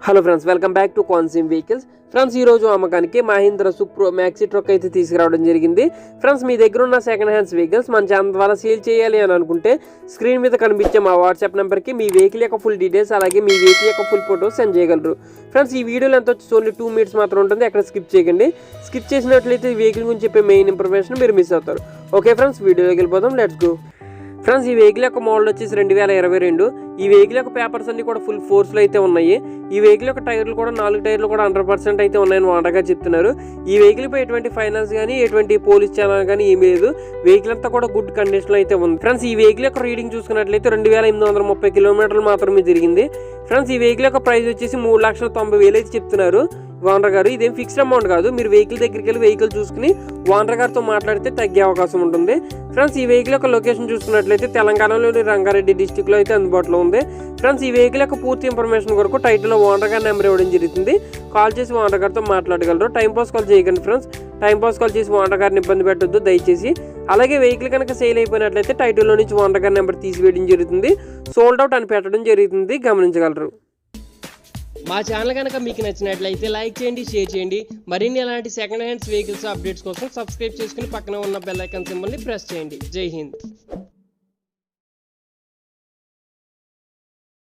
Hello friends, welcome back to కాన్సిమ్ vehicles. Friends, ఈరోజు అమ్మకానికి మహీంద్రా సుప్రో మ్యాక్సీ ట్రక్ అయితే తీసుకురావడం జరిగింది. ఫ్రెండ్స్, మీ దగ్గర ఉన్న సెకండ్ హ్యాండ్స్ వెహికల్స్ మన ఛానల్ ద్వారా సేల్ చేయాలి అని అనుకుంటే స్క్రీన్ మీద కనిపించే మా వాట్సాప్ నెంబర్కి మీ వెహికల్ యొక్క ఫుల్ డీటెయిల్స్ అలాగే మీ వెహికల్ యొక్క ఫుల్ ఫోటోస్ సెండ్ చేయగలరు. ఫ్రెండ్స్, ఈ వీడియోలో ఎంత వచ్చి ఓన్లీ 2 minutes మాత్రం ఉంటుంది. అక్కడ స్కిప్ చేయకండి. స్కిప్ చేసినట్లయితే ఈ వెహికల్ గురించి చెప్పే మెయిన్ ఇన్ఫర్మేషన్ మీరు మిస్ అవుతారు. ఓకే ఫ్రెండ్స్, వీడియోలోకి వెళ్ళిపోదాం. Let's go. ఫ్రెండ్స్, ఈ వెహికల్ యొక్క మోడల్ వచ్చేసి 2022. ఈ వెహికల్ యొక్క పేపర్స్ అన్ని కూడా ఫుల్ ఫోర్స్లో అయితే ఉన్నాయి. ఈ వెహికల్ యొక్క టైర్లు కూడా 4 టైర్లు కూడా 100% అయితే ఉన్నాయని ఓనర్గా చెప్తున్నారు. ఈ వెహికల్ పై ఎటువంటి ఫైనాన్స్ కానీ ఎటువంటి పోలీస్ ఛానల్ కానీ ఏమీ లేదు. వెహికల్ అంతా కూడా గుడ్ కండిషన్లో అయితే ఉంది. ఫ్రెండ్స్, ఈ వెహికల్ యొక్క రీడింగ్ చూసుకున్నట్లయితే 2830 కిలోమీటర్లు మాత్రమే తిరిగింది. ఫ్రెండ్స్, ఈ వెహికల్ యొక్క ప్రైస్ వచ్చేసి 3,90,000 అయితే చెప్తున్నారు ఓనర్ గారు. ఇదేం ఫిక్స్డ్ అమౌంట్ కాదు. మీరు వెహికల్ దగ్గరికి వెళ్ళి వెహికల్ చూసుకుని ఓనర్ గారితో మాట్లాడితే తగ్గే అవకాశం ఉంటుంది. ఫ్రెండ్స్, ఈ వెహికల్ యొక్క లొకేషన్ చూసుకున్నట్లయితే తెలంగాణలోని రంగారెడ్డి డిస్టిక్లో అయితే అందుబాటులో ఉంది. ఫ్రెండ్స్, ఈ వెహికల్ యొక్క పూర్తి ఇన్ఫర్మేషన్ కొరకు టైటిల్లో ఓనర్ గారి నెంబర్ ఇవ్వడం జరుగుతుంది. కాల్ చేసి ఓనర్ గారితో మాట్లాడగలరు. టైం పాస్ కాల్ చేయకండి ఫ్రెండ్స్. టైం పాస్ కాల్ చేసి ఓనర్ గారిని ఇబ్బంది పెట్టొద్దు దయచేసి. అలాగే వెహికల్ కనుక సేల్ అయిపోయినట్లయితే టైటిల్లో నుంచి ఓనర్ గారి నెంబర్ తీసివేయడం జరుగుతుంది. సోల్డ్ అవుట్ అని పెట్టడం జరుగుతుంది, గమనించగలరు. మా ఛానల్ కనుక మీకు నచ్చినట్లయితే లైక్ చేయండి, షేర్ చేయండి. మరిన్ని అలాంటి సెకండ్ హ్యాండ్స్ వెహికల్స్ అప్డేట్స్ కోసం సబ్స్క్రైబ్ చేసుకుని పక్కన ఉన్న బెల్ ఐకాన్ సింబల్ని ప్రెస్ చేయండి. జై హింద్.